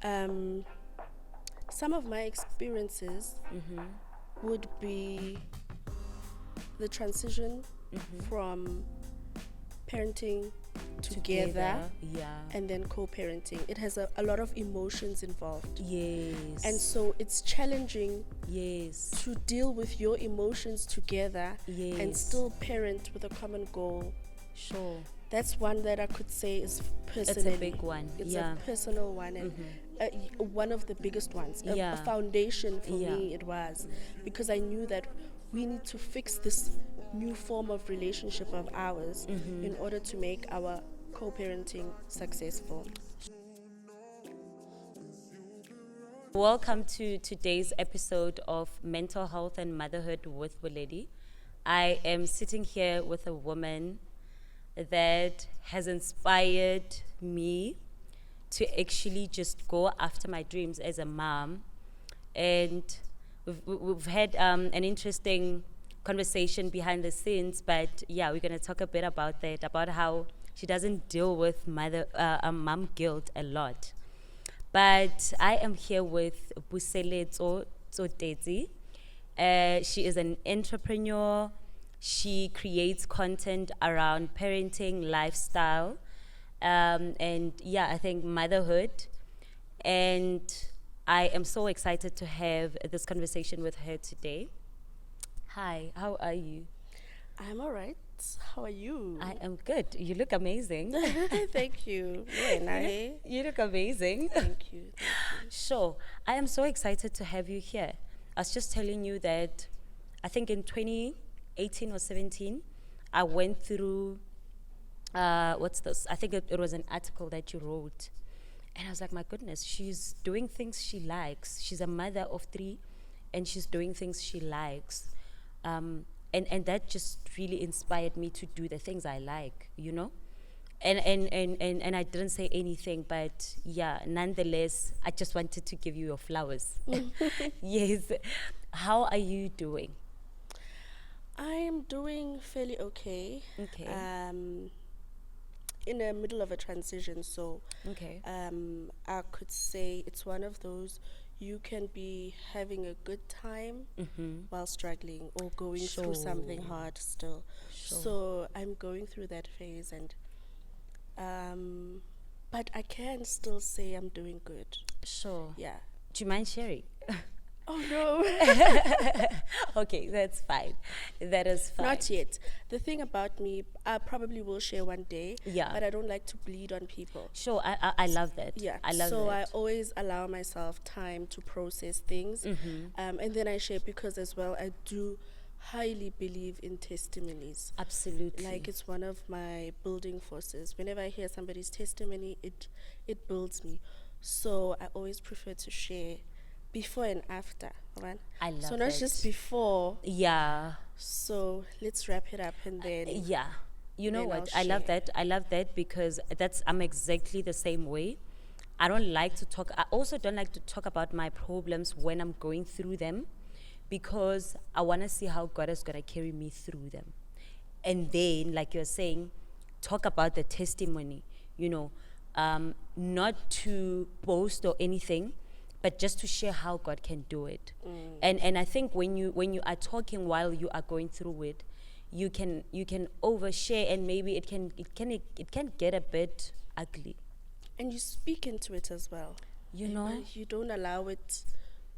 Um, some of my experiences would be the transition from parenting together Yeah. and then co-parenting. It has a lot of emotions involved. Yes. And so it's challenging yes. to deal with your emotions together and Yes. still parent with a common goal. Sure. That's one that I could say is personal. It's a big one. It's yeah. a personal one and one of the biggest ones. Yeah. A foundation for Yeah. me it was, because I knew that we need to fix this new form of relationship of ours in order to make our co-parenting successful. Welcome to today's episode of Mental Health and Motherhood with Boledi. I am sitting here with a woman that has inspired me to actually just go after my dreams as a mom. And we've had an interesting conversation behind the scenes, but yeah, we're going to talk a bit about that, about how she doesn't deal with mom guilt a lot. But I am here with Puseletso Tsotetsi. She is an entrepreneur. She creates content around parenting, lifestyle, and yeah, I think motherhood. And I am so excited to have this conversation with her today. Hi, how are you? I'm all right. How are you? I am good. You look amazing. Thank you. Very nice. You look amazing. Thank you. Sure. I am so excited to have you here. I was just telling you that I think in 2018 or 17, I went through, what's this? I think it was an article that you wrote. And I was like, my goodness, she's doing things she likes. She's a mother of 3 and she's doing things she likes. And that just really inspired me to do the things I like, you know? And I didn't say anything, but yeah, nonetheless, I just wanted to give you your flowers. Yes. How are you doing? I am doing fairly okay. Okay. In the middle of a transition, so Okay. I could say it's one of those you can be having a good time while struggling or going through something Sure. hard still. Sure. So I'm going through that phase, and but I can still say I'm doing good. Sure. Yeah. Do you mind sharing? Oh no. Okay, that's fine. That is fine. Not yet. The thing about me, I probably will share one day. Yeah. But I don't like to bleed on people. Sure, I love that. Yeah. I love so that. I always allow myself time to process things. And then I share, because as well I do highly believe in testimonies. Absolutely. Like, it's one of my building forces. Whenever I hear somebody's testimony, it builds me. So I always prefer to share before and after, right? I love so not that. just before. Yeah. So let's wrap it up and then Yeah. You know Then what? I'll I love share. that. I love that because I'm exactly the same way. I don't like to talk. I also don't like to talk about my problems when I'm going through them, because I want to see how God is going to carry me through them. And then, like you're saying, talk about the testimony, not to boast or anything, but just to share how God can do it. And I think when you are talking while you are going through it, you can overshare, and maybe it can get a bit ugly. and you speak into it as well. You know? You don't allow it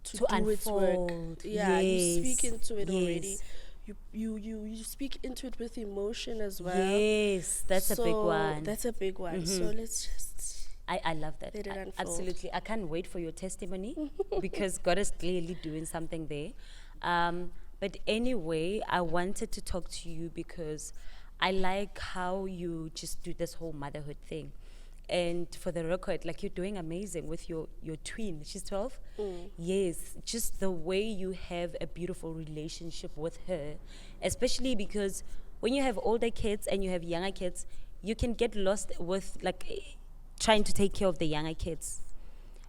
to To do its work. unfold. Yeah, you speak Yes. into it already. Yes. You speak into it with emotion as well. Yes, that's a big So one. That's a big one. So let's just I love that. let it unfold. Absolutely. I can't wait for your testimony because God is clearly doing something there. But anyway, I wanted to talk to you because I like how you just do this whole motherhood thing. And for the record, like, you're doing amazing with your twin. She's 12? Yes, just the way you have a beautiful relationship with her, especially because when you have older kids and you have younger kids, you can get lost with, like, trying to take care of the younger kids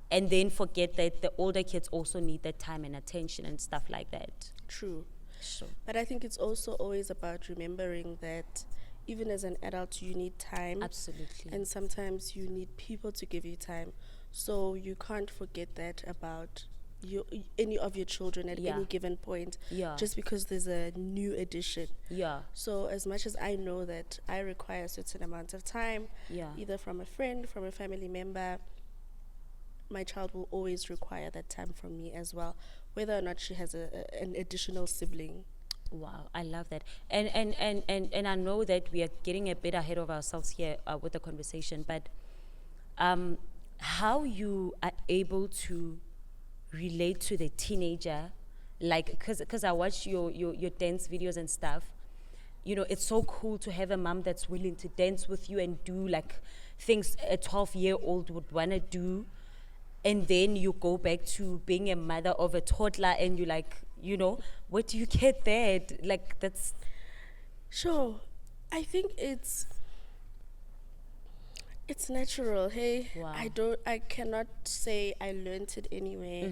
and then forget that the older kids also need that time and attention and stuff like that. True. Sure. But I think it's also always about remembering that even as an adult, you need time. Absolutely. And sometimes you need people to give you time. So you can't forget that about any of your children at Yeah. any given point, Yeah. just because there's a new addition. Yeah. So as much as I know that I require a certain amount of time, Yeah. either from a friend, from a family member, my child will always require that time from me as well, whether or not she has an additional sibling. Wow, I love that. And I know that we are getting a bit ahead of ourselves here with the conversation, but how you are able to relate to the teenager, like, because I watch your dance videos and stuff. You know, it's so cool to have a mom that's willing to dance with you and do like things a 12-year-old would want to do. And then you go back to being a mother of a toddler and you like, you know, where do you get that? Like, that's. Sure. I think it's natural. Hey, Wow. I cannot say I learned it anywhere.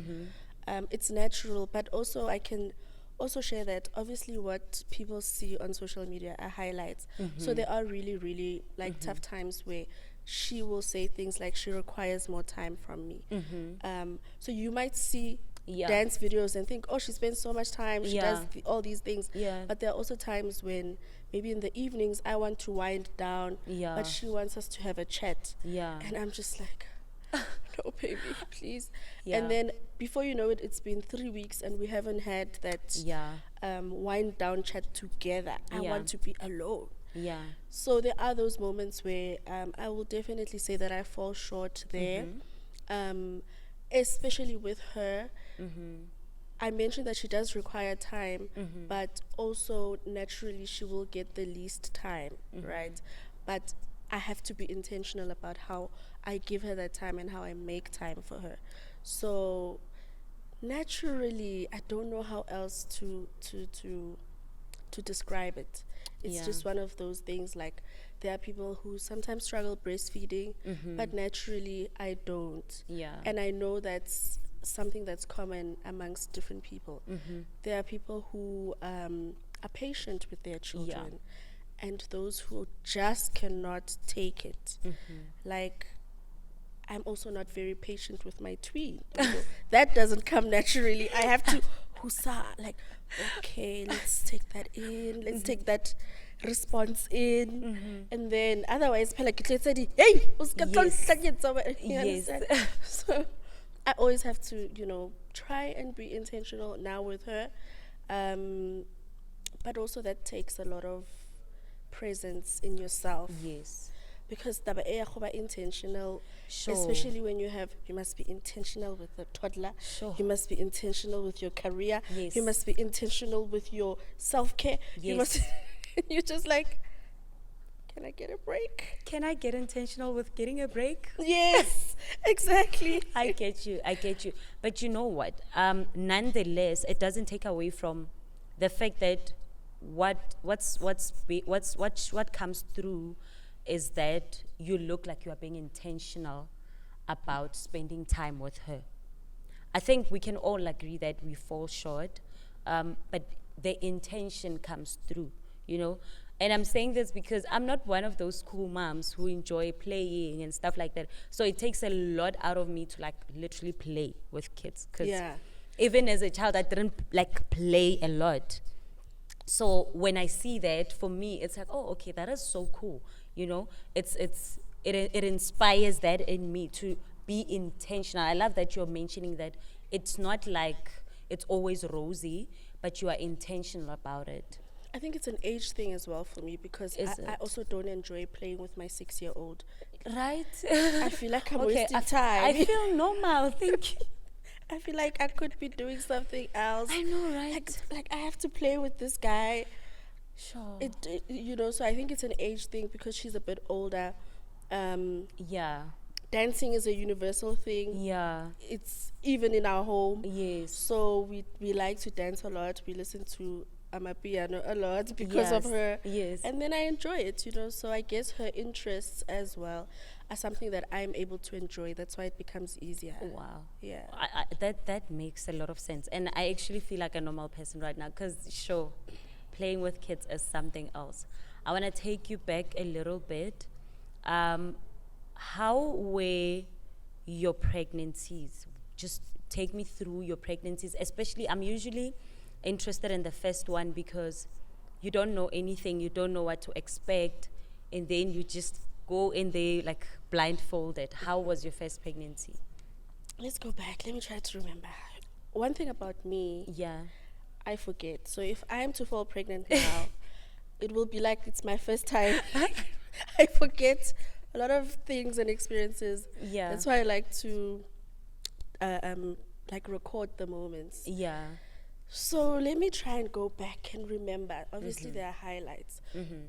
It's natural, but also I can also share that obviously what people see on social media are highlights. So there are really, really like tough times where she will say things like she requires more time from me. So you might see Yeah. dance videos and think, oh, she spends so much time, she Yeah. does all these things. Yeah. But there are also times when maybe in the evenings I want to wind down, Yeah. but she wants us to have a chat. Yeah. And I'm just like, no, baby, please. Yeah. And then before you know it, it's been 3 weeks and we haven't had that Yeah. wind down chat together. I Yeah. want to be alone. Yeah. So there are those moments where I will definitely say that I fall short there, especially with her. I mentioned that she does require time, but also naturally she will get the least time, right? But I have to be intentional about how I give her that time and how I make time for her. So naturally, I don't know how else to describe it. It's Yeah. just one of those things. Like there are people who sometimes struggle breastfeeding, but naturally I don't. Yeah. And I know that's something that's common amongst different people. There are people who are patient with their children, and those who just cannot take it. Like I'm also not very patient with my tween. So that doesn't come naturally. I have to like, okay, let's take that in. Let's take that response in. And then otherwise, hey, Yes. you understand? So I always have to, try and be intentional now with her. But also that takes a lot of presence in yourself. Yes. Because taba e ya go ba intentional, Sure. especially when you must be intentional with the toddler. Sure. You must be intentional with your career. Yes. You must be intentional with your self-care. You must. Yes. You're just like, can I get a break? Can I get intentional with getting a break? Yes, exactly. I get you. But you know what? Nonetheless, it doesn't take away from the fact that what comes through is that you look like you are being intentional about spending time with her. I think we can all agree that we fall short, but the intention comes through, And I'm saying this because I'm not one of those cool moms who enjoy playing and stuff like that. So it takes a lot out of me to like literally play with kids. Because even as a child, I didn't like play a lot. So when I see that, for me, it's like, oh, okay, that is so cool. It inspires that in me to be intentional. I love that you're mentioning that it's not like it's always rosy, but you are intentional about it. I think it's an age thing as well for me because I also don't enjoy playing with my 6-year-old. Right? I feel like I'm wasting time. I feel normal. Thank you. I feel like I could be doing something else. I know, right? Like I have to play with this guy. Sure. So I think it's an age thing because she's a bit older. Yeah. Dancing is a universal thing. Yeah. It's even in our home. Yes. So we like to dance a lot. We listen to amapiano a lot because of her. Yes. And then I enjoy it, So I guess her interests as well are something that I'm able to enjoy. That's why it becomes easier. Wow. Yeah. That makes a lot of sense. And I actually feel like a normal person right now because, sure, playing with kids is something else. I want to take you back a little bit. How were your pregnancies. Just take me through your pregnancies. Especially, I'm usually interested in the first one because you don't know anything, you don't know what to expect, and then you just go in there like blindfolded. How was your first pregnancy? Let's go back. Let me try to remember. One thing about me, Yeah. I forget. So if I am to fall pregnant now, it will be like it's my first time. I forget a lot of things and experiences. Yeah. That's why I like to like record the moments. Yeah. So let me try and go back and remember. Obviously, there are highlights.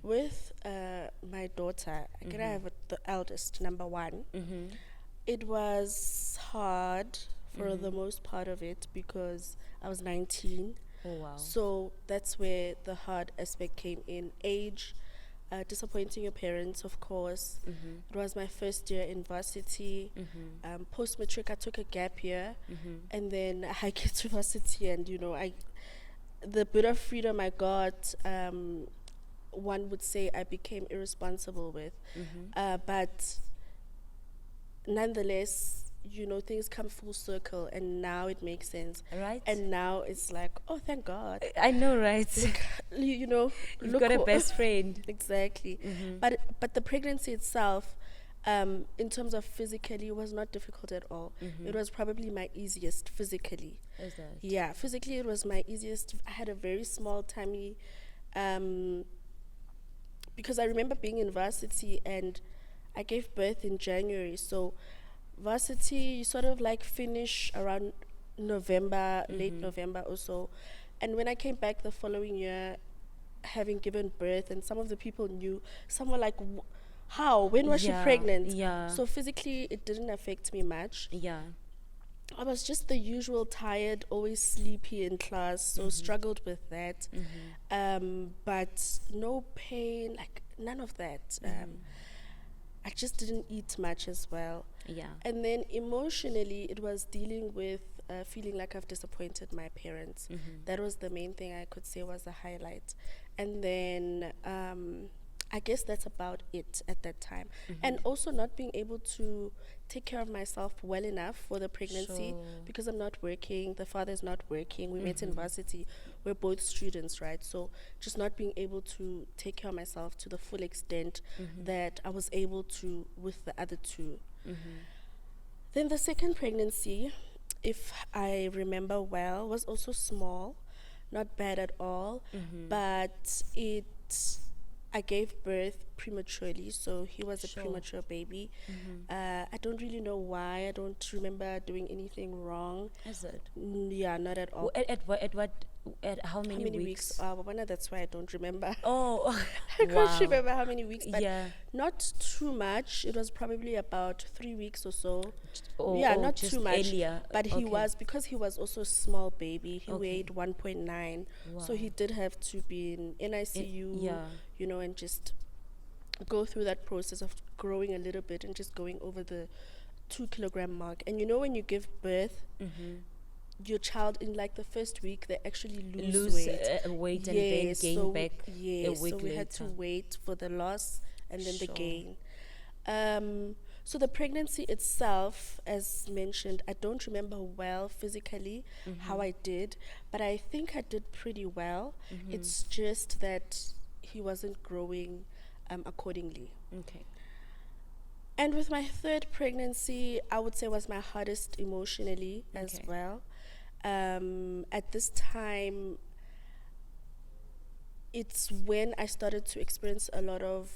With my daughter, I have the eldest, number one. It was hard for the most part of it because I was 19. Oh, wow. So that's where the hard aspect came in. Age, disappointing your parents, of course. It was my first year in varsity. Post-matric, I took a gap year. And then I get to varsity and, the bit of freedom I got, one would say I became irresponsible with. But nonetheless, things come full circle and now it makes sense. Right. And now it's like, oh, thank God. I know, right? You've You've got a best friend. Exactly. But the pregnancy itself, in terms of physically, was not difficult at all. It was probably my easiest physically. Is that? Yeah, physically it was my easiest. I had a very small tummy, because I remember being in varsity and I gave birth in January. So varsity, you sort of like finish around November, late November or so. And when I came back the following year, having given birth, and some of the people knew, some were like, how? When was she pregnant? Yeah. So physically, it didn't affect me much. Yeah. I was just the usual tired, always sleepy in class, so struggled with that. But no pain, like none of that. I just didn't eat much as well. Yeah. And then emotionally, it was dealing with feeling like I've disappointed my parents. That was the main thing I could say was a highlight. And then I guess that's about it at that time. And also not being able to take care of myself well enough for the pregnancy because I'm not working, the father's not working. We met in varsity. We're both students, right? So just not being able to take care of myself to the full extent that I was able to with the other two. Then the second pregnancy, if I remember well, was also small, not bad at all, but I gave birth prematurely, so he was a premature baby. I don't really know why. I don't remember doing anything wrong. Is it? Yeah, not at all. At how many weeks? Wabona, that's why I don't remember. Oh, I can't remember how many weeks, but yeah. not too much. It was probably about 3 weeks or so. Yeah, not just too much. earlier. But he Okay. was, because he was also a small baby, he Okay. weighed 1.9. So Wow. he did have to be in NICU, yeah. and just go through that process of growing a little bit and just going over the 2 kilogram mark. And when you give birth, your child in like the first week, they actually lose weight. And then gain back a Yes, week so we had to later. wait for the loss and then the Sure. gain. So the pregnancy itself, as mentioned, I don't remember well physically how I did, but I think I did pretty well. It's just that he wasn't growing accordingly. Okay. And with my third pregnancy, I would say was my hardest emotionally as Okay. well. At this time, it's when I started to experience a lot of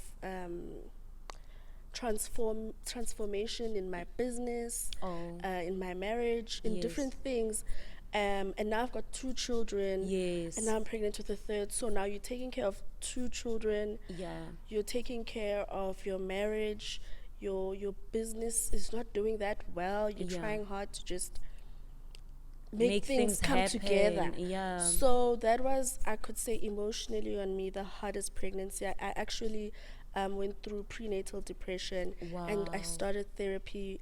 transformation in my business, in my marriage, in Yes. different things. And now I've got 2 children. Yes. And now I'm pregnant with a third. So now you're taking care of 2 children. Yeah. You're taking care of your marriage. Your business is not doing that well. You're Yeah. trying hard to just make things things come happen. together. Yeah. So that was, I could say, emotionally on me, the hardest pregnancy. I actually went through prenatal depression. And I Wow. started therapy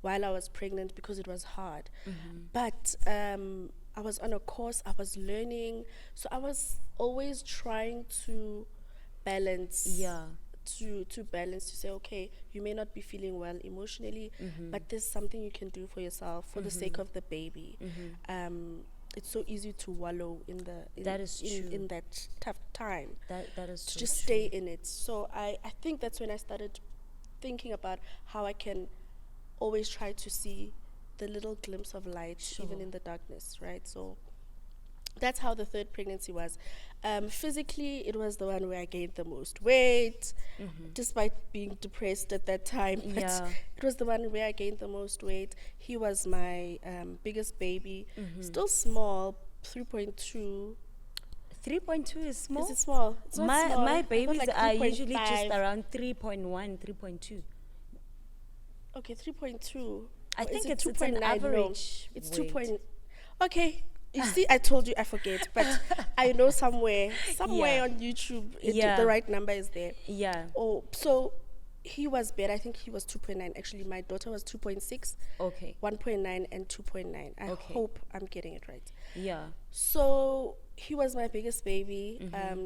while I was pregnant because it was hard. But I was on a course, I was learning. So I was always trying to balance Yeah. to balance, to say, okay, you may not be feeling well emotionally, but there's something you can do for yourself for the sake of the baby. It's so easy to wallow in That is true. in that tough time, That is to so just true. stay in it. So I think that's when I started thinking about how I can always try to see the little glimpse of light even Sure. in the darkness, right? So that's how the third pregnancy was. Physically, it was the one where I gained the most weight, despite being depressed at that time. But Yeah. it was the one where I gained the most weight. He was my biggest baby, still small, 3.2. 3.2 is small. Is it small? It's not My small. my I thought babies like are usually just 3.5. around 3.1, 3.2. Okay, 3.2. I Or is think it it's an 2.9? No, average it's weight. 2. Okay. You see, I told you I forget, but I know somewhere Yeah. on YouTube, Yeah. the right number is there. Yeah. Oh, so he was better. I think he was 2.9. Actually, my daughter was 2.6, Okay. 1.9, and 2.9. I Okay. hope I'm getting it right. Yeah. So he was my biggest baby,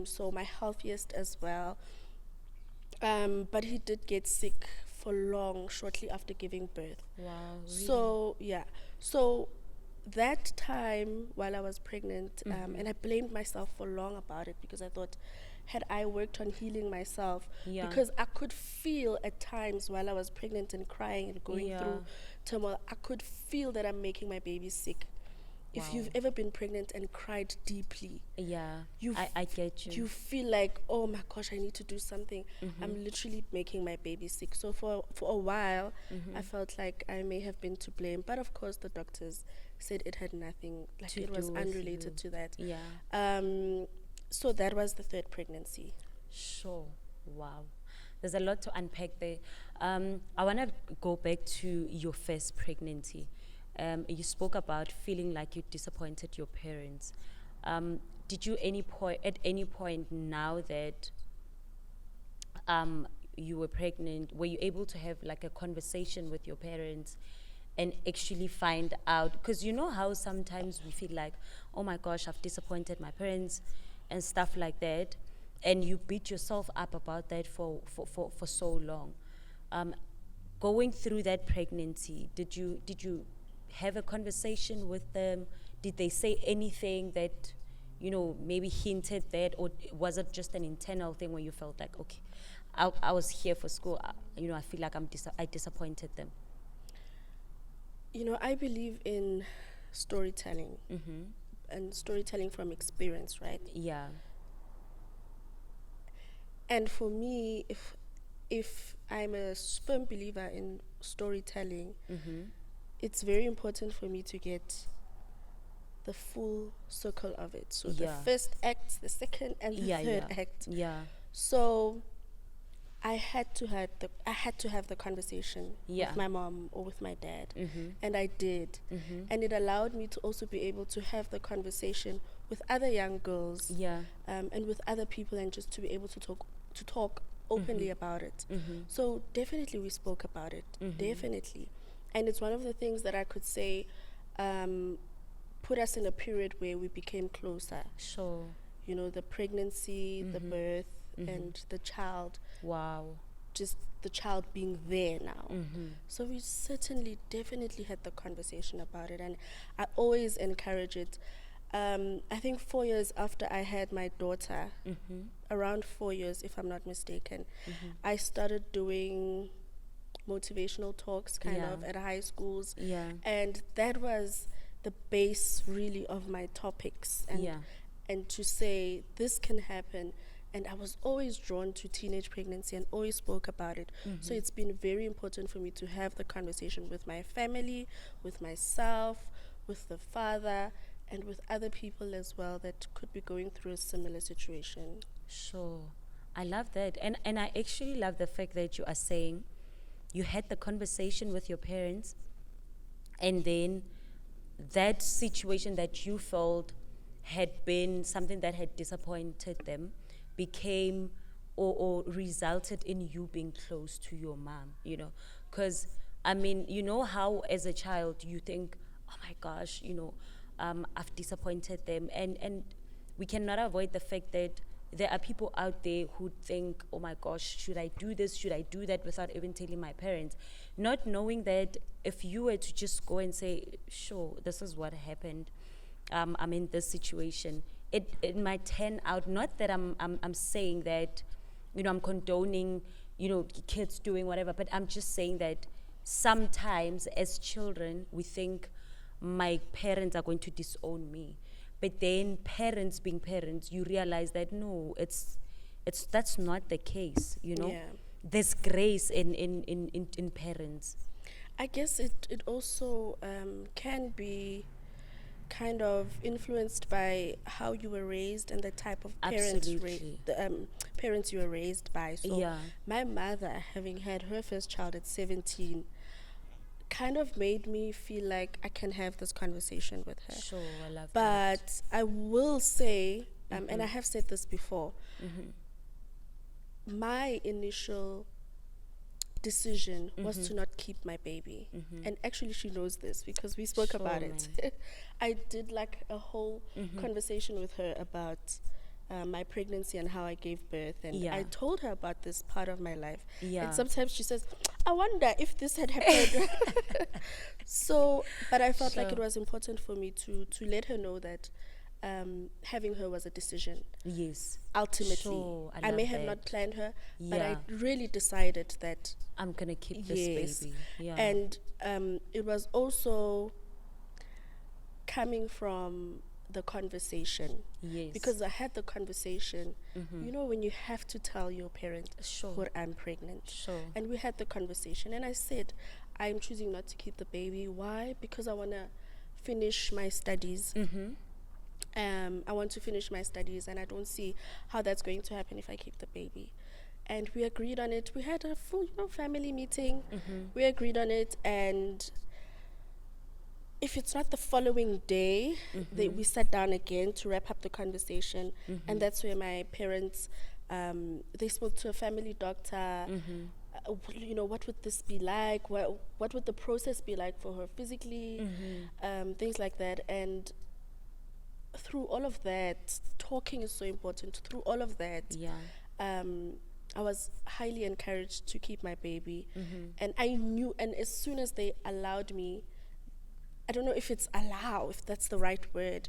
so my healthiest as well. But he did get sick for long, shortly after giving birth. Wow. Really? So yeah, so that time while I was pregnant, and I blamed myself for long about it, because I thought, had I worked on healing myself, Yeah. because I could feel at times while I was pregnant and crying and going Yeah. through turmoil, I could feel that I'm making my baby sick. If Wow. you've ever been pregnant and cried deeply, Yeah. you I get you. you feel like, oh my gosh, I need to do something. I'm literally making my baby sick. So for a while, I felt like I may have been to blame, but of course the doctors said it had nothing, like To it was do with unrelated you. to that. Yeah. So that was the third pregnancy. Sure. Wow. There's a lot to unpack there. I want to go back to your first pregnancy. You spoke about feeling like you disappointed your parents. Did you at any point now that you were pregnant, were you able to have like a conversation with your parents and actually find out? Because you know how sometimes we feel like, oh my gosh, I've disappointed my parents and stuff like that, and you beat yourself up about that for so long. Going through that pregnancy, did you have a conversation with them? Did they say anything that, you know, maybe hinted that, or was it just an internal thing where you felt like, okay, I was here for school, you know, I feel like I disappointed them? You know, I believe in storytelling, and storytelling from experience, right? Yeah. And for me, if I'm a firm believer in storytelling, it's very important for me to get the full circle of it. So the Yeah. first act, the second, and the third act. Yeah. So I had to have the conversation Yeah. with my mom or with my dad, and I did, and it allowed me to also be able to have the conversation with other young girls, Yeah. and with other people, and just to be able to talk openly about it. So definitely we spoke about it, definitely, and it's one of the things that I could say put us in a period where we became closer. Sure. You know, the pregnancy, the birth, and the child, Wow. just the child being there now. So we certainly, definitely had the conversation about it, and I always encourage it. I think 4 years after I had my daughter, around 4 years, if I'm not mistaken, I started doing motivational talks kind Yeah. of at high schools. Yeah. And that was the base really of my topics, and Yeah. and to say this can happen. And I was always drawn to teenage pregnancy and always spoke about it. So it's been very important for me to have the conversation with my family, with myself, with the father, and with other people as well that could be going through a similar situation. Sure. I love that. And I actually love the fact that you are saying you had the conversation with your parents, and then that situation that you felt had been something that had disappointed them became or resulted in you being close to your mom, you know. Because, I mean, you know how as a child you think, oh my gosh, you know, I've disappointed them. And we cannot avoid the fact that there are people out there who think, oh my gosh, should I do this? Should I do that, without even telling my parents? Not knowing that if you were to just go and say, sure, this is what happened, I'm in this situation, it might turn out, not that I'm saying that, I'm condoning, kids doing whatever, but I'm just saying that sometimes as children, we think my parents are going to disown me. But then parents being parents, you realize that no, that's not the case, Yeah. There's grace in parents. I guess it also can be kind of influenced by how you were raised and the type of Absolutely. parents you were raised by. So Yeah. my mother, having had her first child at 17, kind of made me feel like I can have this conversation with her. Sure, I love that. But I will say, and I have said this before, my initial decision was to not keep my baby. And actually she knows this because we spoke Sure, about it. I did like a whole conversation with her about my pregnancy and how I gave birth, and Yeah. I told her about this part of my life. Yeah. And sometimes she says, I wonder if this had happened. So, but I felt like it Sure. was important for me to let her know that having her was a decision. Yes. Ultimately, Sure, I I may love have that. not planned her, but Yeah. I really decided that I'm going to keep this yes. baby. Yeah. And it was also coming from the conversation. Yes. Because I had the conversation, when you have to tell your parent, Sure. "Well, I'm pregnant." Sure. And we had the conversation, and I said, I'm choosing not to keep the baby. Why? Because I want to finish my studies. I want to finish my studies, and I don't see how that's going to happen if I keep the baby. And we agreed on it. We had a full, family meeting. We agreed on it, and if it's not the following day, we sat down again to wrap up the conversation, and that's where my parents, they spoke to a family doctor. What would this be like? What would the process be like for her physically? Things like that. And through all of that, talking is so important. Through all of that, Yeah. I was highly encouraged to keep my baby. And I knew, and as soon as they allowed me, I don't know if it's allow, if that's the right word,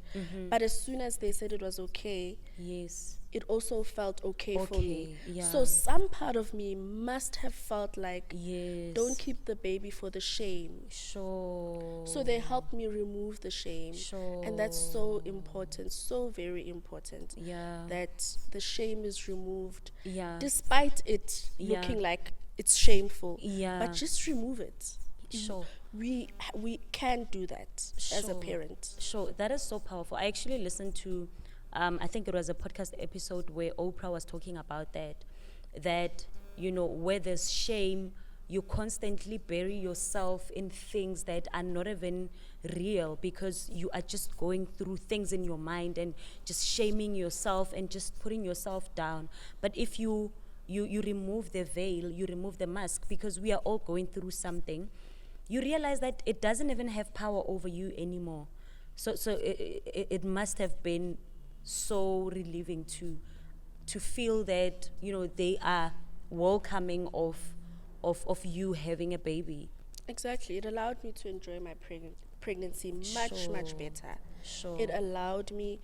but as soon as they said it was okay, Yes. it also felt okay for me. Yeah. So some part of me must have felt like, Yes. don't keep the baby for the shame. Sure. So they helped me remove the shame. Sure. And that's so important, so very important. Yeah. That the shame is removed. Yeah. Despite it Yeah. looking like it's shameful. Yeah. But just remove it. Sure. We can do that as a Sure. parent. Sure, that is so powerful. I actually listened to, I think it was a podcast episode where Oprah was talking about that, where there's shame, you constantly bury yourself in things that are not even real because you are just going through things in your mind and just shaming yourself and just putting yourself down. But if you remove the veil, you remove the mask, because we are all going through something, you realize that it doesn't even have power over you anymore. So it must have been so relieving to feel that they are welcoming of you having a baby. Exactly. It allowed me to enjoy my pregnancy much, much Sure. better. Sure. It allowed me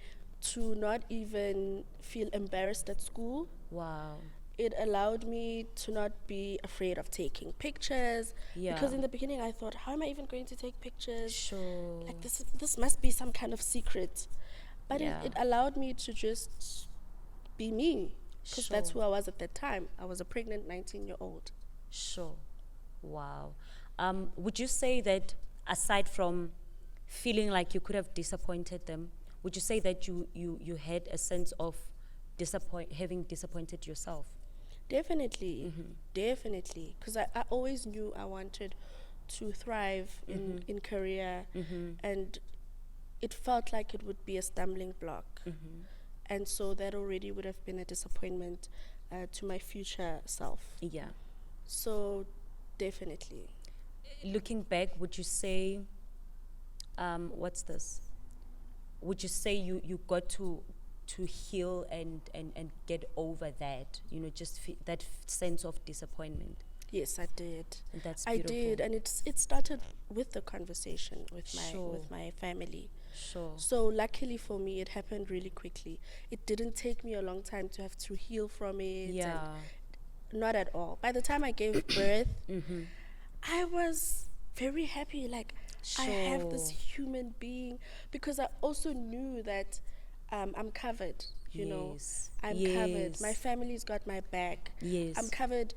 to not even feel embarrassed at school. Wow. It allowed me to not be afraid of taking pictures. Yeah. Because in the beginning I thought, how am I even going to take pictures? Sure. Like this must be some kind of secret. But Yeah. it allowed me to just be me. Because that's who Sure. I was at that time. I was a pregnant 19-year-old. Sure. Wow. Would you say that aside from feeling like you could have disappointed them, would you say that you had a sense of having disappointed yourself? Definitely. Definitely. Because I always knew I wanted to thrive in career. And it felt like it would be a stumbling block. And so that already would have been a disappointment to my future self. Yeah. So definitely. Looking back, would you say, what's this? Would you say you got to to heal and get over that, just that sense of disappointment? Yes, I did. And that's I beautiful. did, and it started with the conversation with Sure. my family. Sure. So luckily for me, it happened really quickly. It didn't take me a long time to have to heal from it. Yeah. And not at all. By the time I gave birth, Mm-hmm. I was very happy. Like, I have this human being, because I also knew that I'm covered. Yes. I'm covered. My family's got my back. Yes. I'm covered.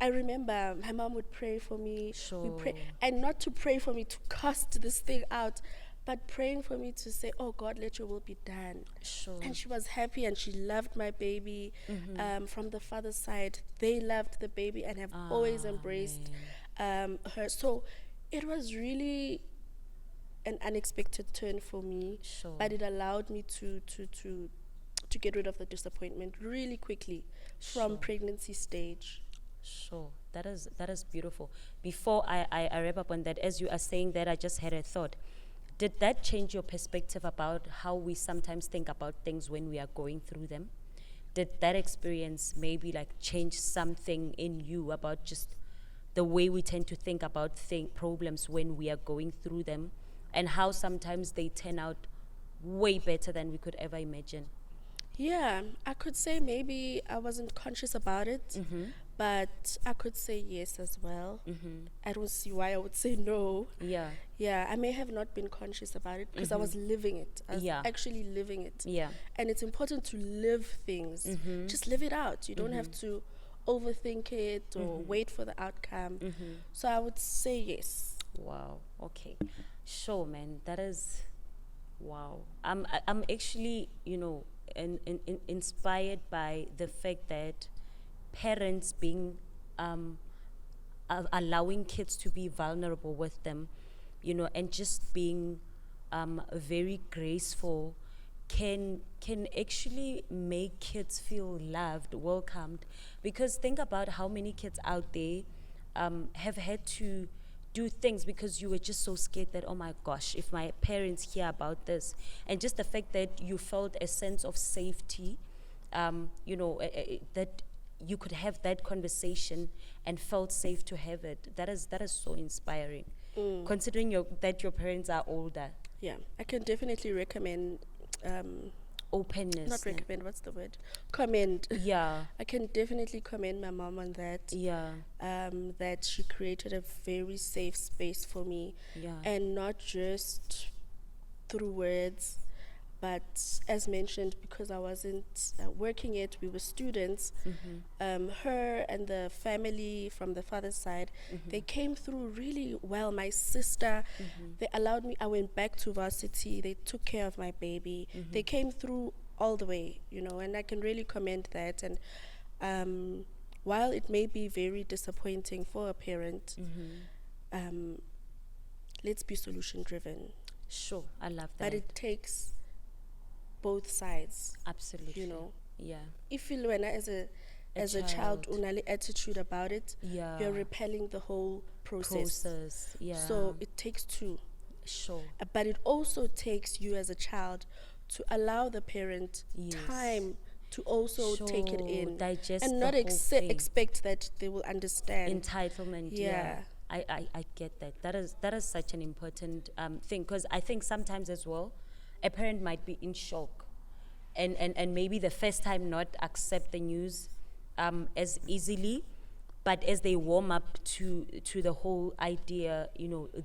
I remember my mom would pray for me. Sure. We pray, and not to pray for me to cast this thing out, but praying for me to say, "Oh God, let your will be done." Sure. And she was happy, and she loved my baby. From the father's side, they loved the baby and have always embraced her. So it was really an unexpected turn for me, Sure. but it allowed me to get rid of the disappointment really quickly from Sure. pregnancy stage. Sure, that is beautiful. Before I wrap up on that, as you are saying that, I just had a thought. Did that change your perspective about how we sometimes think about things when we are going through them? Did that experience maybe like change something in you about just the way we tend to think about problems when we are going through them, and how sometimes they turn out way better than we could ever imagine? Yeah, I could say maybe I wasn't conscious about it, but I could say yes as well. I don't see why I would say no. Yeah. Yeah, I may have not been conscious about it because I was living it. I was Yeah. actually living it. Yeah. And it's important to live things. Just live it out. You don't have to overthink it or wait for the outcome. So I would say yes. Wow. Okay. Sure, man. That is, wow. I'm actually, inspired by the fact that parents being allowing kids to be vulnerable with them, and just being very graceful can actually make kids feel loved, welcomed. Because think about how many kids out there have had to do things because you were just so scared that, oh my gosh, if my parents hear about this. And just the fact that you felt a sense of safety, that you could have that conversation and felt safe to have it. That is so inspiring. Considering that your parents are older. Yeah, I can definitely recommend Openness. not recommend, what's the word? Commend. Yeah. I can definitely commend my mom on that. Yeah. That she created a very safe space for me. Yeah. And not just through words, but as mentioned, because I wasn't working yet, we were students. Her and the family from the father's side, they came through really well. My sister, they allowed me, I went back to varsity, they took care of my baby. They came through all the way, and I can really commend that. And while it may be very disappointing for a parent, let's be solution driven. Sure, I love that. But it takes both sides. Absolutely. Yeah. If you learn as a child, unali attitude about it, Yeah. you're repelling the whole process. Yeah. So it takes two. Sure. But it also takes you as a child to allow the parent time to also take it in, digest and the not whole thing. expect that they will understand. Entitlement. Yeah. I get that. That is such an important thing, because I think sometimes as well, a parent might be in shock, and maybe the first time not accept the news as easily, but as they warm up to the whole idea,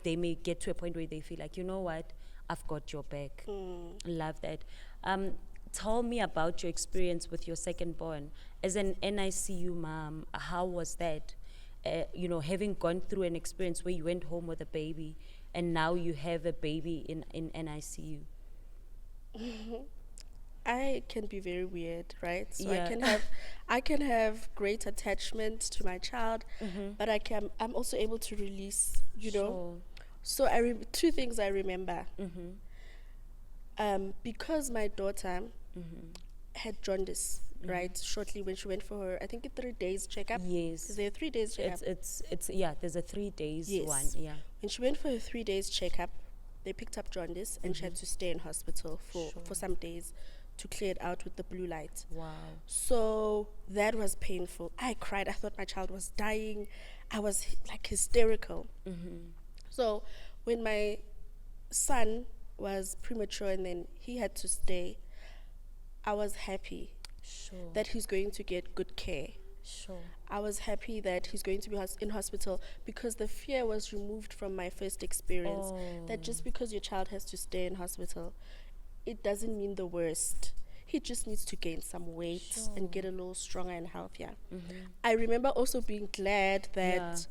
they may get to a point where they feel like, you know what, I've got your back. Love that. Tell me about your experience with your second born as an NICU mom. How was that? Having gone through an experience where you went home with a baby and now you have a baby in NICU. I can be very weird, right? So Yeah. I can have great attachment to my child, but I'm also able to release, Sure. So two things I remember. Because my daughter had jaundice, right? Shortly when she went for her, I think, a 3 days checkup. Yes. Is there a 3 days checkup? It's yeah, there's a 3 days Yes. one. Yeah. When she went for her 3 days checkup, they picked up jaundice, and she had to stay in hospital for some days to clear it out with the blue light. Wow. So that was painful. I cried. I thought my child was dying. I was like hysterical. So when my son was premature and then he had to stay, I was happy that he's going to get good care. I was happy that he's going to be in hospital, because the fear was removed from my first experience. That just because your child has to stay in hospital, it doesn't mean the worst. He just needs to gain some weight and get a little stronger and healthier. I remember also being glad that,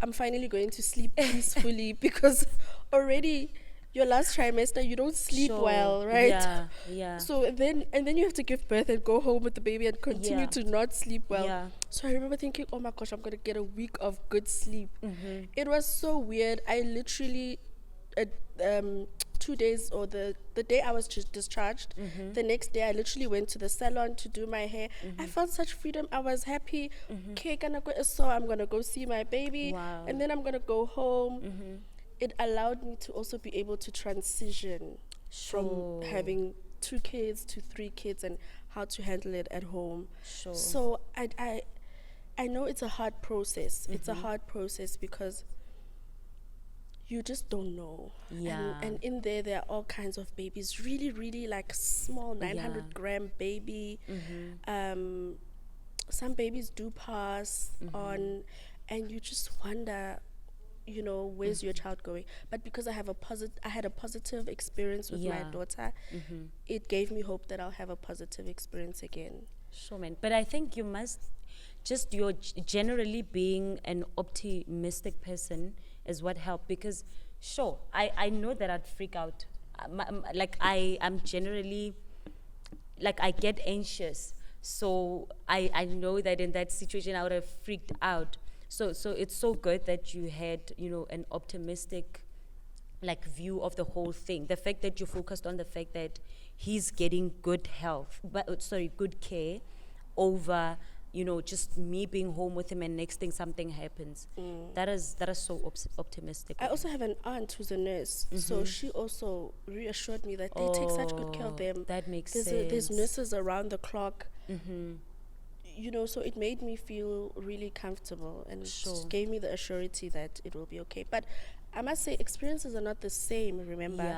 I'm finally going to sleep peacefully, because already your last trimester, you don't sleep well, right? So then you have to give birth and go home with the baby and continue to not sleep well. So I remember thinking, oh my gosh, I'm going to get a week of good sleep. It was so weird. I literally, 2 days, or the day I was discharged, the next day I literally went to the salon to do my hair. I felt such freedom. I was happy. Okay, so I'm going to go see my baby, and then I'm going to go home. It allowed me to also be able to transition from having 2 kids to 3 kids and how to handle it at home. So I know it's a hard process. It's a hard process because you just don't know. And in there are all kinds of babies, really, really like small 900-gram baby. Some babies do pass on, and you just wonder, where's your child going? But because I had a positive experience with my daughter, it gave me hope that I'll have a positive experience again. Sure, man. But I think you must just, you're generally being an optimistic person is what helped, because I know that I'd freak out. I'm generally, I get anxious. So I know that in that situation I would have freaked out. So it's so good that you had, an optimistic view of the whole thing. The fact that you focused on the fact that he's getting good good care over, just me being home with him and next thing something happens. That is so optimistic. I also have an aunt who's a nurse, so she also reassured me that they take such good care of them. That makes sense. There's nurses around the clock. So it made me feel really comfortable and gave me the assurity that it will be okay. But I must say, experiences are not the same, remember?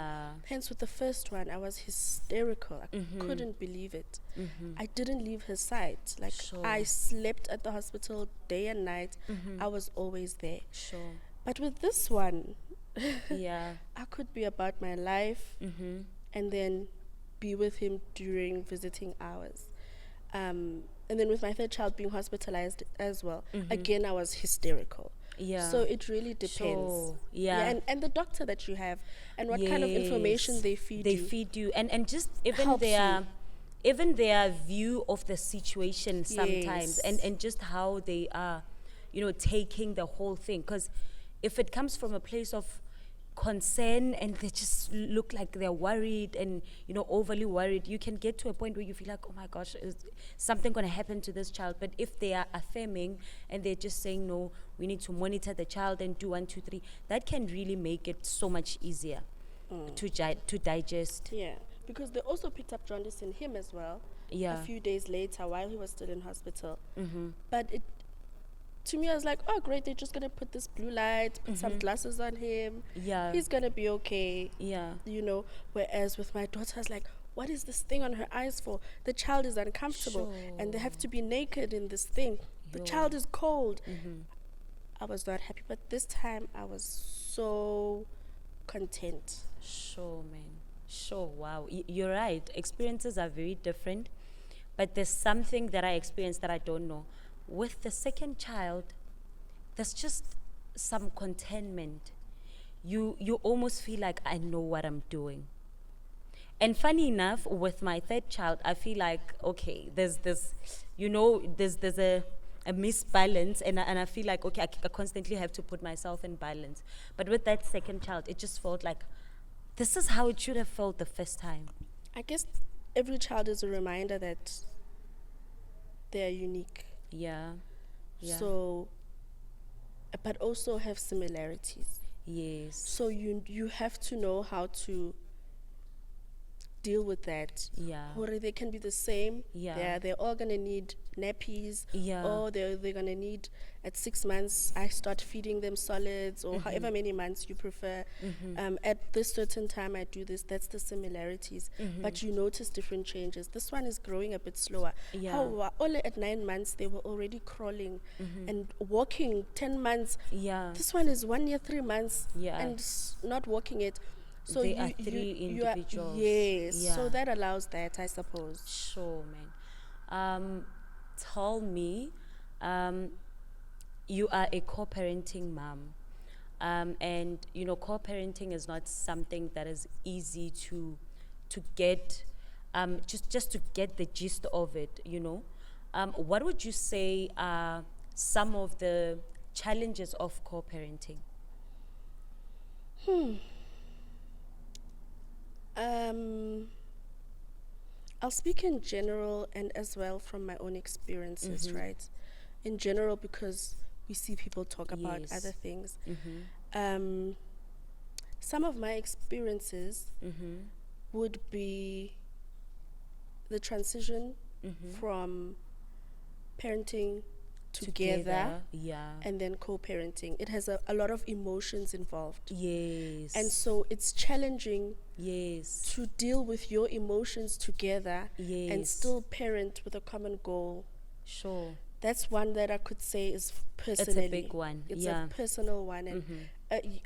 Hence, with the first one, I was hysterical. I couldn't believe it. I didn't leave his side. I slept at the hospital day and night. I was always there. But with this one, I could be about my life and then be with him during visiting hours. And then with my third child being hospitalized as well, again, I was hysterical. So it really depends. And the doctor that you have and what kind of information they feed you. And just even their view of the situation sometimes, and just how they are, taking the whole thing. Because if it comes from a place of concern and they just look like they're worried and overly worried, you can get to a point where you feel like, oh my gosh, is something going to happen to this child? But if they are affirming and they're just saying, no, we need to monitor the child and do 1, 2, 3, that can really make it so much easier to digest. Because they also picked up jaundice in him as well a few days later while he was still in hospital. But to me, I was like, oh, great, they're just going to put this blue light, put some glasses on him. He's going to be okay. Whereas with my daughter, I was like, what is this thing on her eyes for? The child is uncomfortable and they have to be naked in this thing. The child is cold. I was not happy. But this time, I was so content. Man. Wow. You're right. Experiences are very different. But there's something that I experienced that I don't know. With the second child, there's just some contentment. You almost feel like I know what I'm doing. And funny enough, with my third child, I feel like, okay, there's this, there's a misbalance, and I feel like, okay, I constantly have to put myself in balance. But with that second child, it just felt like, this is how it should have felt the first time. I guess every child is a reminder that they're unique. Yeah. So, but also have similarities. Yes. So you have to know how to deal with that. Yeah. Or they can be the same. Yeah. They're all gonna need nappies. Yeah. Or they're gonna need, at 6 months I start feeding them solids, or however many months you prefer. At this certain time I do this. That's the similarities. But you notice different changes. This one is growing a bit slower. Yeah. How only at 9 months they were already crawling and walking. 10 months. Yeah. This one is 1 year 3 months Yeah. and not walking it. So They are three individuals. Yes. Yeah. So that allows that, I suppose. Sure, man. Tell me, you are a co-parenting mom, and you know, co-parenting is not something that is easy to get. Just to get the gist of it, you know. What would you say are some of the challenges of co-parenting? I'll speak in general and as well from my own experiences, right? In general, because we see people talk about Yes. other things. Some of my experiences would be the transition from parenting together Yeah. and then co-parenting. It has a lot of emotions involved. Yes. And so it's challenging yes. to deal with your emotions together and Yes. still parent with a common goal. Sure. That's one that I could say is It's personally. a big one. It's Yeah. a personal one, and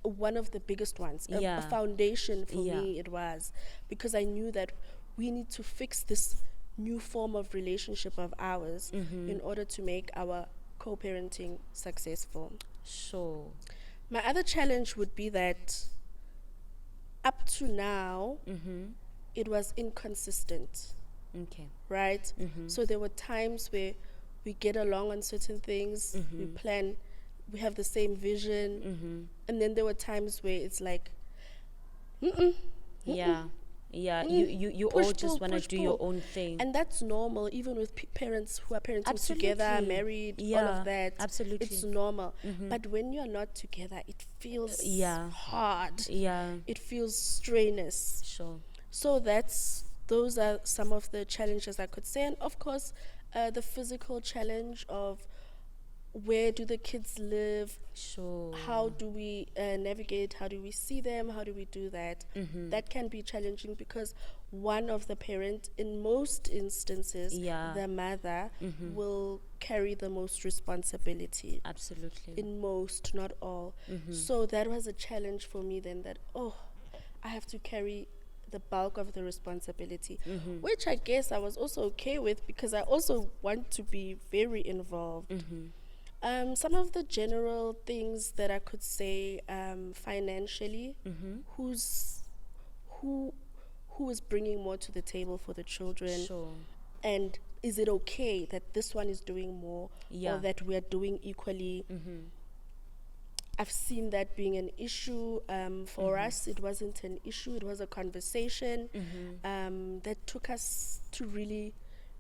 one of the biggest ones. A Yeah. foundation for Yeah. me it was, because I knew that we need to fix this new form of relationship of ours in order to make our co-parenting successful. Sure. My other challenge would be that up to now, it was inconsistent, Okay. right? So there were times where we get along on certain things, we plan, we have the same vision, and then there were times where it's like, Yeah. Yeah. You Push, all just pull, want to push, do your pull. own thing. and that's normal, even with parents who are parenting together, Absolutely. married, all Yeah, of that. absolutely. It's normal. But when you're not together, it feels Yeah. hard. Yeah. It feels strenuous. Sure. So those are some of the challenges I could say. And of course, the physical challenge of where do the kids live? Sure. How do we navigate? How do we see them? How do we do that? That can be challenging because one of the parent, in most instances, Yeah. the mother, will carry the most responsibility. Absolutely. In most, not all. So that was a challenge for me then, that, I have to carry the bulk of the responsibility, which I guess I was also okay with because I also want to be very involved. Some of the general things that I could say, financially, who is bringing more to the table for the children, Sure. and is it okay that this one is doing more, Yeah. or that we are doing equally? I've seen that being an issue. For us, it wasn't an issue. It was a conversation that took us to really,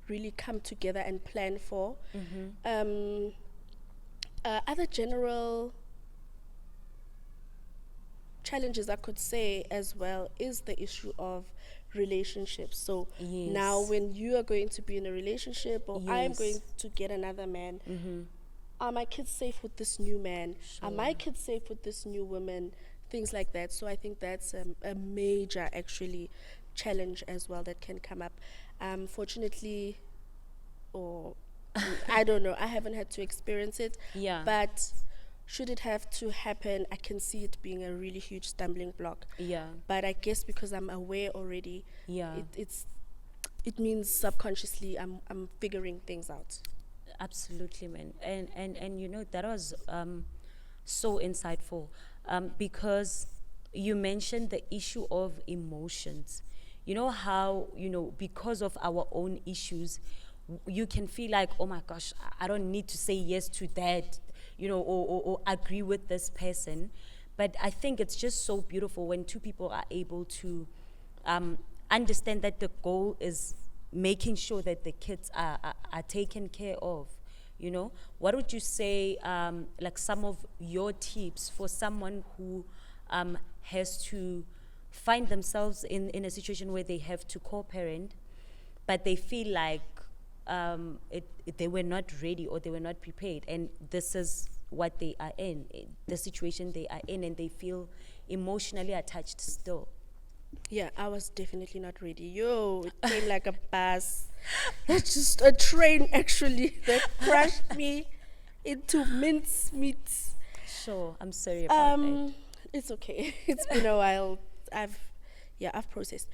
really come together and plan for. Other general challenges I could say as well is the issue of relationships. So now Yes. when you are going to be in a relationship, or I'm Yes. going to get another man, are my kids safe with this new man? Are my kids safe with this new woman? Things like that. So I think that's a major, actually, challenge as well that can come up. Fortunately, or I don't know, I haven't had to experience it. Yeah. But should it have to happen, I can see it being a really huge stumbling block. Yeah. But I guess because I'm aware already, Yeah. it means subconsciously I'm figuring things out. Absolutely, man. And you know, that was so insightful, because you mentioned the issue of emotions. You know how, you know, because of our own issues, you can feel like, oh my gosh, I don't need to say yes to that, you know, or agree with this person. But I think it's just so beautiful when two people are able to understand that the goal is making sure that the kids are taken care of. You know, what would you say, like some of your tips for someone who has to find themselves in a situation where they have to co-parent, but they feel like they were not ready or they were not prepared, and this is what they are in, the situation they are in, and they feel emotionally attached still. Yeah, I was definitely not ready. Yo, it came like a bus. It's just a train, actually, that crushed me into mincemeat. Sure, I'm sorry about that. It's okay. It's been a while. I've processed.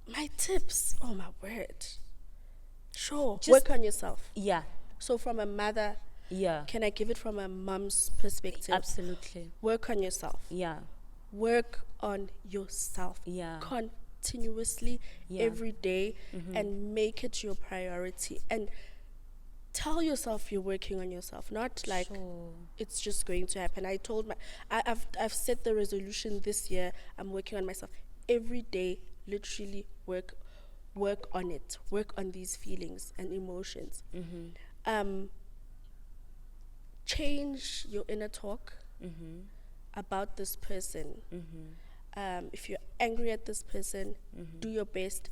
My tips, oh my word. Sure, Just- work on yourself. Yeah, So from a mother, yeah, can I give it from a mom's perspective? absolutely. Work on yourself. Yeah, Work on yourself. Yeah. Continuously, Yeah. every day, and make it your priority. And tell yourself you're working on yourself, not like sure. it's just going to happen. I've set the resolution this year. I'm working on myself every day. Literally work on it. Work on these feelings and emotions. Change your inner talk about this person. If you're angry at this person, do your best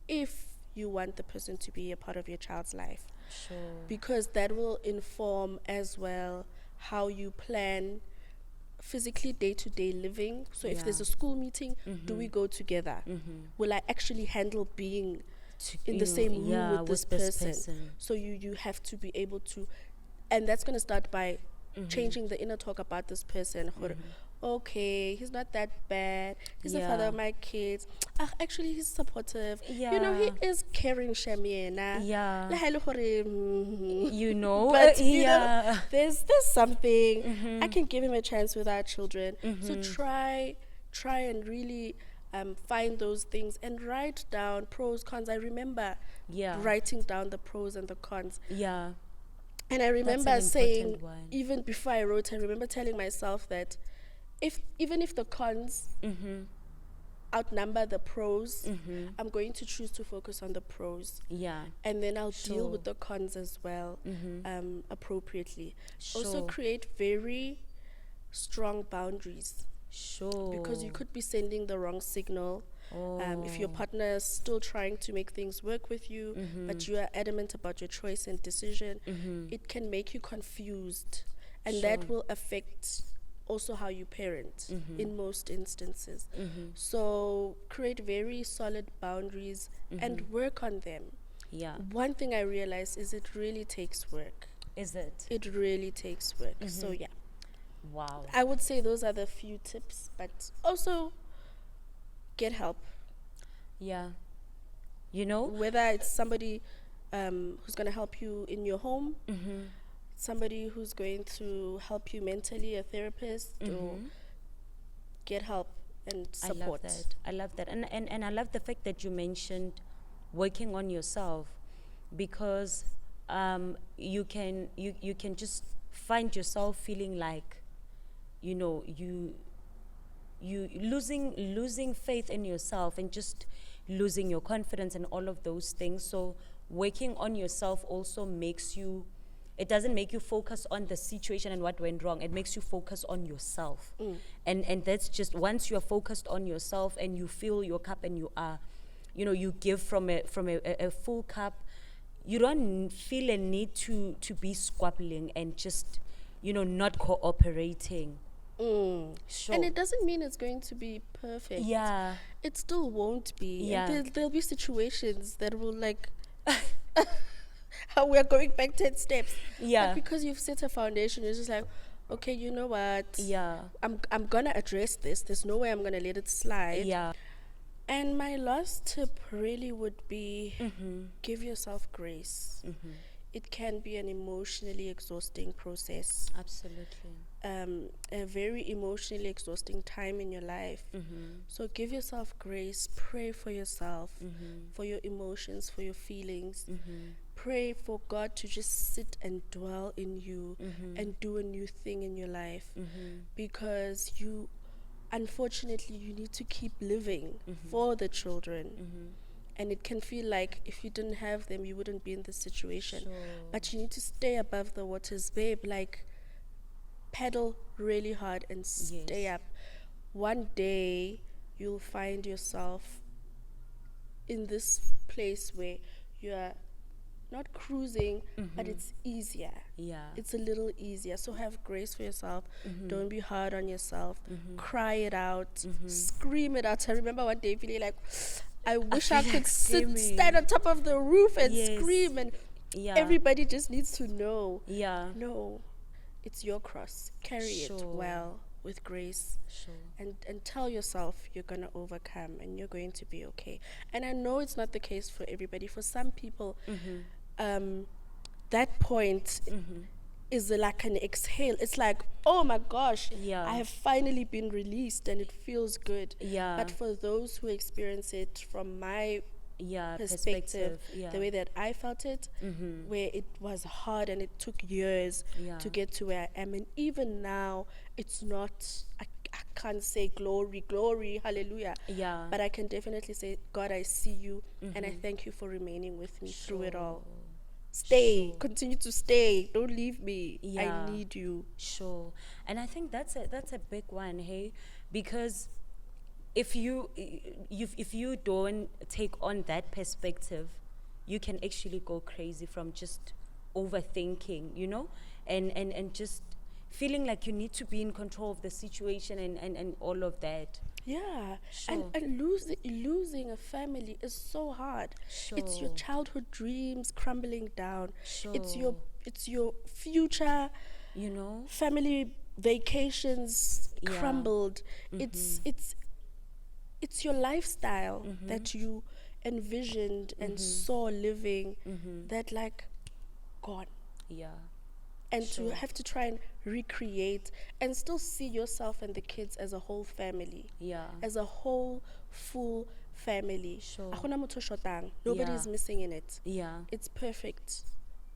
if you want the person to be a part of your child's life, Sure. because that will inform as well how you plan physically day-to-day living. So if there's Yeah. a school meeting, do we go together? Will I actually handle being in the same room with this person? So you have to be able to, and that's going to start by changing the inner talk about this person. Okay, he's not that bad. He's the father Yeah. of my kids. Actually, he's supportive. You know, Yeah. he is caring, Shamiena. Yeah. Le ha e le gore, You know, but you yeah. know, there's something. I can give him a chance with our children. So try and really find those things and write down pros, cons. I remember Yeah. writing down the pros and the cons. Yeah. And I remember an saying, important one. even before I wrote, I remember telling myself that even if the cons outnumber the pros, I'm going to choose to focus on the pros. Yeah. And then I'll deal Sure. with the cons as well, appropriately. Also Sure. create very strong boundaries, Sure. because you could be sending the wrong signal. If your partner is still trying to make things work with you, but you are adamant about your choice and decision, it can make you confused. And that will affect also how you parent in most instances. So create very solid boundaries and work on them. Yeah. One thing I realized is it really takes work. Is it? It really takes work. So yeah, Wow. I would say those are the few tips, but also get help. Yeah. You know? Whether it's somebody who's going to help you in your home, somebody who's going to help you mentally, a therapist, or get help and support. I love that. And I love the fact that you mentioned working on yourself, because you can just find yourself feeling like, you know, you losing faith in yourself and just losing your confidence and all of those things. So working on yourself also makes you, it doesn't make you focus on the situation and what went wrong. It makes you focus on yourself. And that's just, once you're focused on yourself and you fill your cup and you are, you know, you give from a full cup, you don't feel a need to be squabbling and just, you know, not cooperating. Sure. And it doesn't mean it's going to be perfect. Yeah. It still won't be. Yeah. And there'll be situations that will like how we're going back 10 steps. Yeah. But because you've set a foundation, you're just like, okay, you know what? Yeah. I'm gonna address this. There's no way I'm gonna let it slide. Yeah. And my last tip really would be give yourself grace. It can be an emotionally exhausting process. Absolutely. A very emotionally exhausting time in your life. So give yourself grace. Pray for yourself, for your emotions, for your feelings. Pray for God to just sit and dwell in you and do a new thing in your life, because unfortunately you need to keep living for the children. And it can feel like if you didn't have them, you wouldn't be in this situation. Sure. But you need to stay above the waters, babe. Like, pedal really hard and stay Yes. up. One day you'll find yourself in this place where you're not cruising, but it's easier. Yeah. It's a little easier. So have grace for yourself. Don't be hard on yourself. Cry it out. Scream it out. I remember one day feeling like, I wish I feel could like screaming. stand on top of the roof and Yes. scream, and Yeah. everybody just needs to know. Yeah. No, it's your cross. Carry it Sure. well with grace. Sure. And tell yourself you're going to overcome and you're going to be okay. And I know it's not the case for everybody. For some people, that point is like an exhale. It's like, oh my gosh, Yeah. I have finally been released and it feels good. Yeah. But for those who experience it from my Yeah. perspective, Yeah. the way that I felt it, where it was hard and it took years Yeah. to get to where I am. And even now, it's not, I can't say glory, hallelujah. Yeah. But I can definitely say, God, I see you and I thank you for remaining with me through it all. Stay, continue to stay. Don't leave me. Yeah. I need you. Sure. And I think that's a big one, hey, because if you don't take on that perspective, you can actually go crazy from just overthinking, and just feeling like you need to be in control of the situation and all of that. Yeah, Sure. and losing a family is so hard. It's your Sure. childhood dreams crumbling down. It's Sure. your future family vacations Yeah. crumbled. It's your lifestyle that you envisioned and saw living that like gone. Yeah. And Sure. to have to try and recreate and still see yourself and the kids as a whole family. Yeah. As a whole full family. Sure. Akuna motho shotang. Nobody is Yeah. missing in it. Yeah. It's perfect.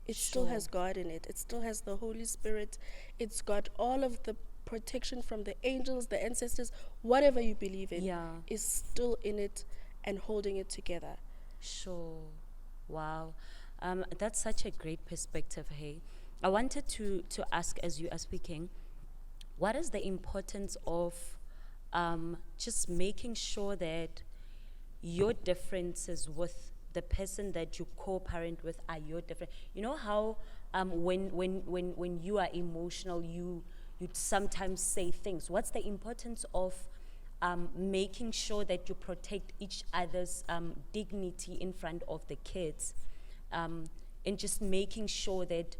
It still Sure. has God in it. It still has the Holy Spirit. It's got all of the protection from the angels, the ancestors, whatever you believe in Yeah. is still in it and holding it together. Sure. Wow. That's such a great perspective, hey. I wanted to ask, as you are speaking, what is the importance of just making sure that your differences with the person that you co-parent with are your different? You know how when you are emotional, you'd sometimes say things. What's the importance of making sure that you protect each other's dignity in front of the kids, and just making sure that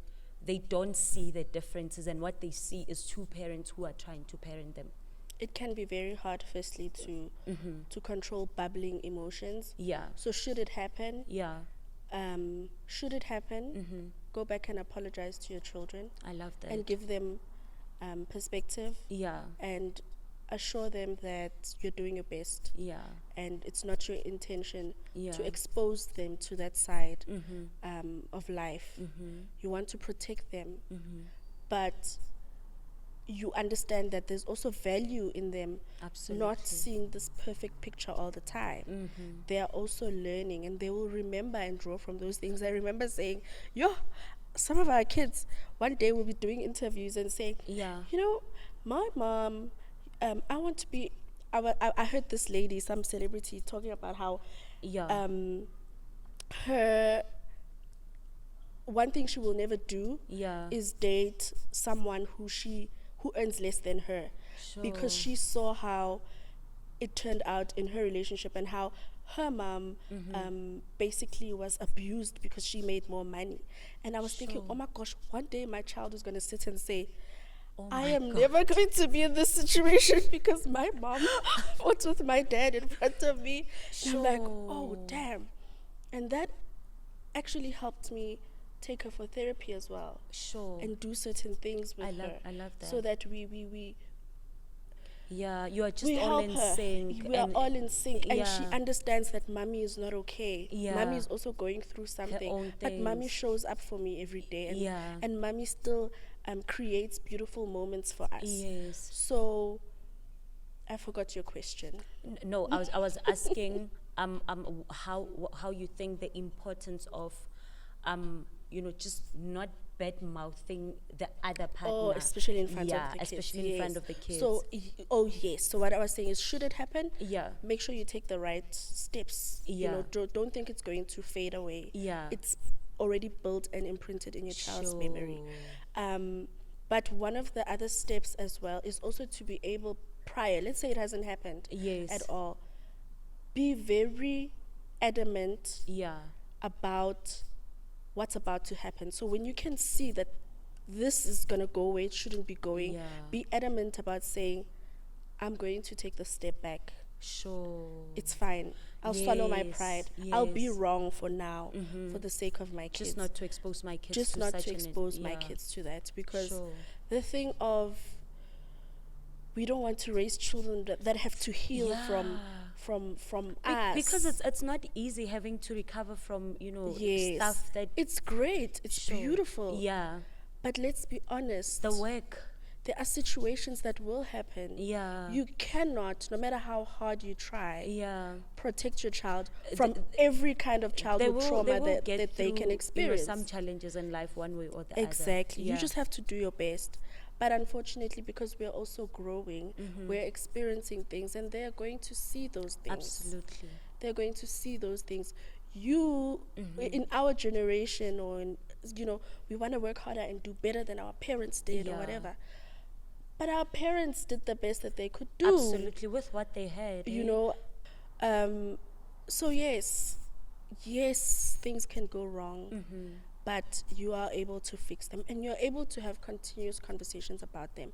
they don't see the differences and what they see is two parents who are trying to parent them? It can be very hard, firstly, to control bubbling emotions. Yeah. So should it happen, Yeah. go back and apologize to your children I love that. and give them perspective Yeah. and assure them that you're doing your best Yeah. and it's not your intention Yeah. to expose them to that side of life. You want to protect them, but you understand that there's also value in them Absolutely. not seeing this perfect picture all the time. They are also learning and they will remember and draw from those things. I remember saying, some of our kids one day will be doing interviews and saying, Yeah. my mom, I want to be, I heard this lady, some celebrity, talking about how Yeah. her one thing she will never do Yeah. is date someone who earns less than her, because Sure. she saw how it turned out in her relationship and how her mom basically was abused because she made more money. And I was thinking, Sure. oh my gosh, one day my child is going to sit and say, Oh I my am God. never going to be in this situation because my mom fought with my dad in front of me. And I'm like, oh, Sure. damn. And that actually helped me take her for therapy as well Sure. and do certain things with her. I love that. So that we Yeah, you are just all help in her. sync. We are and all in sync. And she yeah. understands that mommy is not okay. Yeah. Mommy is also going through something. own But mommy things. shows up for me every day. And, Yeah. and mommy still creates beautiful moments for us. Yes. So I forgot your question. No, I was asking how you think the importance of just not bad mouthing the other partner. Oh, especially in front of the kids. Especially in front of the kids. So, yes. So what I was saying is, should it happen? Yeah. Make sure you take the right steps. You know, don't think it's going to fade away. Yeah. It's already built and imprinted in your child's memory. But one of the other steps as well is also to be able, prior, let's say it hasn't happened at all, be very adamant about what's about to happen. So when you can see that this is going to go away, it shouldn't be going, be adamant about saying, I'm going to take the step back. Sure. It's fine. I'll swallow my pride. I'll be wrong for now, for the sake of my kids. Just not to expose my kids Just to not such to expose my kids to that. Because the thing of, we don't want to raise children that have to heal from us. Because it's not easy having to recover from, stuff that... It's great. It's beautiful. Yeah. But let's be honest. The work. There are situations that will happen. Yeah. You cannot, no matter how hard you try, protect your child from every kind of childhood trauma that they can experience. Some challenges in life, one way or the other. Exactly. You just have to do your best. But unfortunately, because we're also growing, we're experiencing things, and they're going to see those things. Absolutely. They're going to see those things. You, in our generation, or in, we want to work harder and do better than our parents did or whatever. But our parents did the best that they could do. Absolutely, with what they had. So yes, things can go wrong, but you are able to fix them, and you're able to have continuous conversations about them.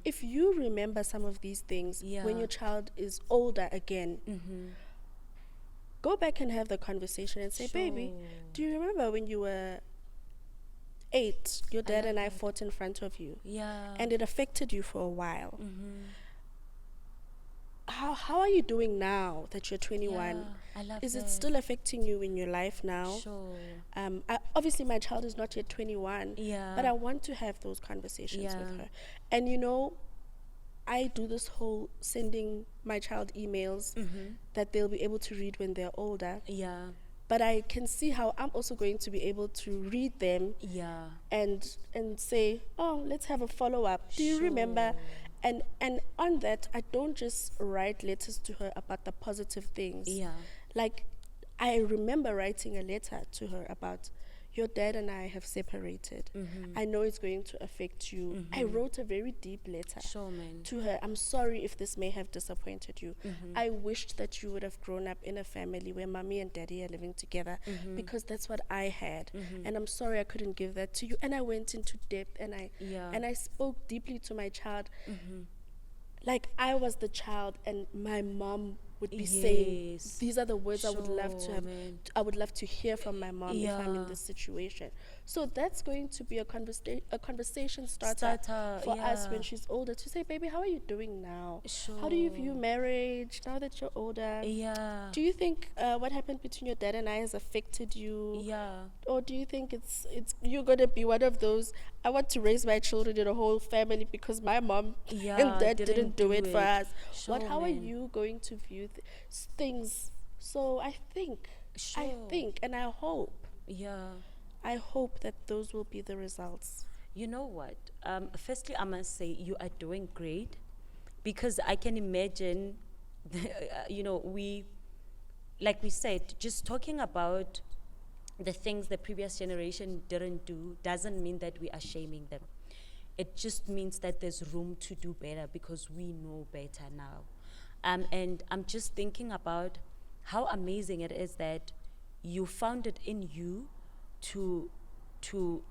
If you remember some of these things when your child is older again, go back and have the conversation and say, baby, do you remember when you were 8, your dad and I fought in front of you, and it affected you for a while? How are you doing now that you're 21? Is it still affecting you in your life now? Obviously my child is not yet 21, but I want to have those conversations with her. And I do this whole sending my child emails that they'll be able to read when they're older. But I can see how I'm also going to be able to read them and say, oh, let's have a follow-up. Do you remember? And on that, I don't just write letters to her about the positive things. Like, I remember writing a letter to her about, your dad and I have separated. I know it's going to affect you. I wrote a very deep letter to her. I'm sorry if this may have disappointed you. I wished that you would have grown up in a family where mommy and daddy are living together, because that's what I had. And I'm sorry I couldn't give that to you. And I went into depth, and I spoke deeply to my child. Like I was the child, and my mom would be saying, these are the words I would love to have. I would love to hear from my mom if I'm in this situation. So that's going to be a conversation starter for us when she's older, to say, baby, how are you doing now? How do you view marriage now that you're older? Do you think what happened between your dad and I has affected you? Or do you think it's you're gonna be one of those, I want to raise my children in a whole family because my mom and dad didn't do it for us? How are you going to view things? So I think, and I hope, I hope that those will be the results. You know what? Firstly, I must say you are doing great, because I can imagine, like we said, just talking about the things the previous generation didn't do doesn't mean that we are shaming them. It just means that there's room to do better, because we know better now. And I'm just thinking about how amazing it is that you found it in you to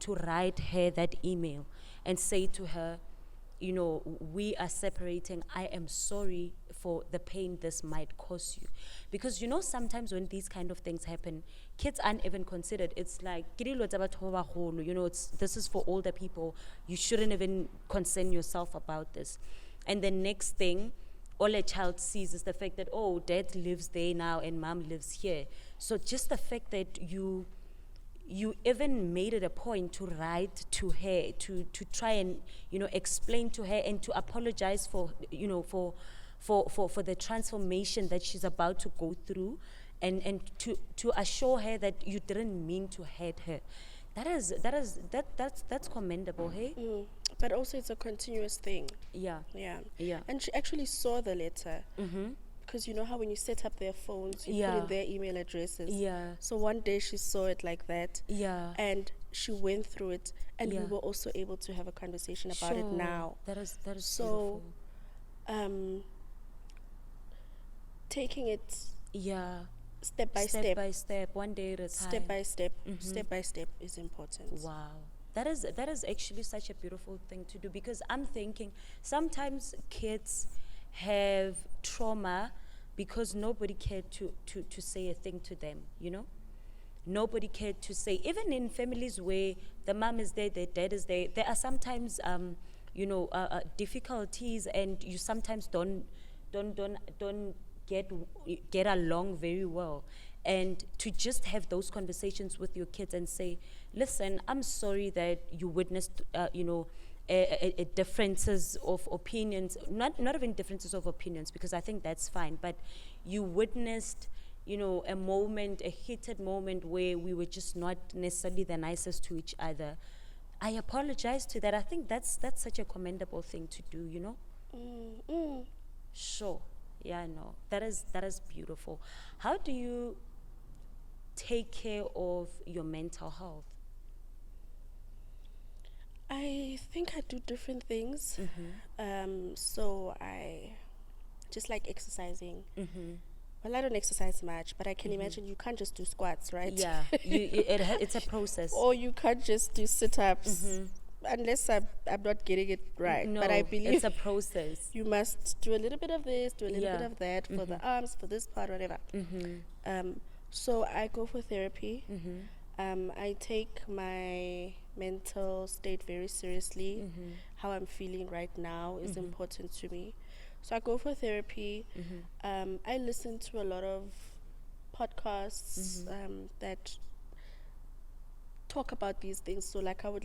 write her that email and say to her, we are separating. I am sorry for the pain this might cause you. Because sometimes when these kind of things happen, kids aren't even considered. It's like, this is for older people. You shouldn't even concern yourself about this. And the next thing all a child sees is the fact that, oh, dad lives there now and mom lives here. So just the fact that you even made it a point to write to her, to try and explain to her and to apologize for the transformation that she's about to go through, and to assure her that you didn't mean to hurt her. That's commendable, hey? But also it's a continuous thing. Yeah. Yeah. Yeah. And she actually saw the letter. Because you know how when you set up their phones, you put in their email addresses. Yeah. So one day she saw it like that. Yeah. And she went through it. And Yeah. we were also able to have a conversation about it now. That is So, beautiful. taking it Yeah. step by Step step, by step, one day at a time. step by step is important. Wow. That is actually such a beautiful thing to do, because I'm thinking sometimes kids have trauma because nobody cared to say a thing to them, you know? Nobody cared to say, even in families where the mom is there, the dad is there, there are sometimes difficulties, and you sometimes don't get along very well. And to just have those conversations with your kids and say, listen, I'm sorry that you witnessed differences of opinions, not even differences of opinions, because I think that's fine, but you witnessed a heated moment where we were just not necessarily the nicest to each other. I apologize to that. I think that's such a commendable thing to do, you know? Sure. Yeah, no. That is beautiful. How do you take care of your mental health? I think I do different things. So I just like exercising. Well, I don't exercise much, but I can imagine you can't just do squats, right? Yeah, it's a process. Or you can't just do sit-ups, unless I'm not getting it right. No, but I believe it's a process. You must do a little bit of this, do a little bit of that for the arms, for this part, whatever. So I go for therapy. I take my mental state very seriously. How I'm feeling right now is important to me. So I go for therapy. I listen to a lot of podcasts that talk about these things. So like I would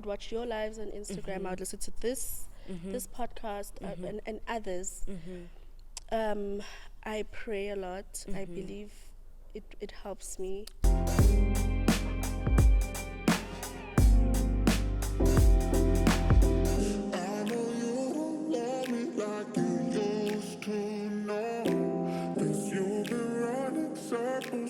watch your lives on Instagram. I would listen to this podcast and others. I pray a lot. I believe it helps me.